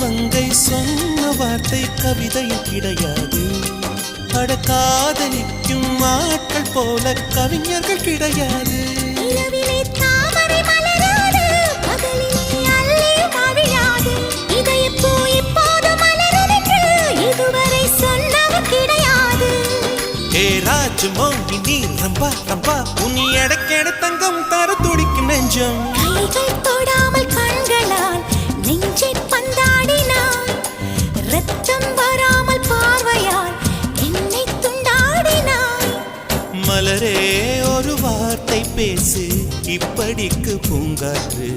மங்கை சொன்ன வார்த்தை கவிதையில் கிடையாது. அட காதலிக்கும் ஆட்கள் போல கவிஞர்கள் கிடையாது. மோகினி ரம்பா ரம்பா உனி எடக்கெட தங்கம் தர துடிக்கும் நெஞ்சம். கைகள் தொடாமல் கண்களால் நெஞ்சை பந்தாடினாய். ரத்தம் வராமல் பார்வையால் என்னை துண்டாடினாய். மலரே ஒரு வார்த்தை பேசு இப்படிக்கு பூங்காற்று.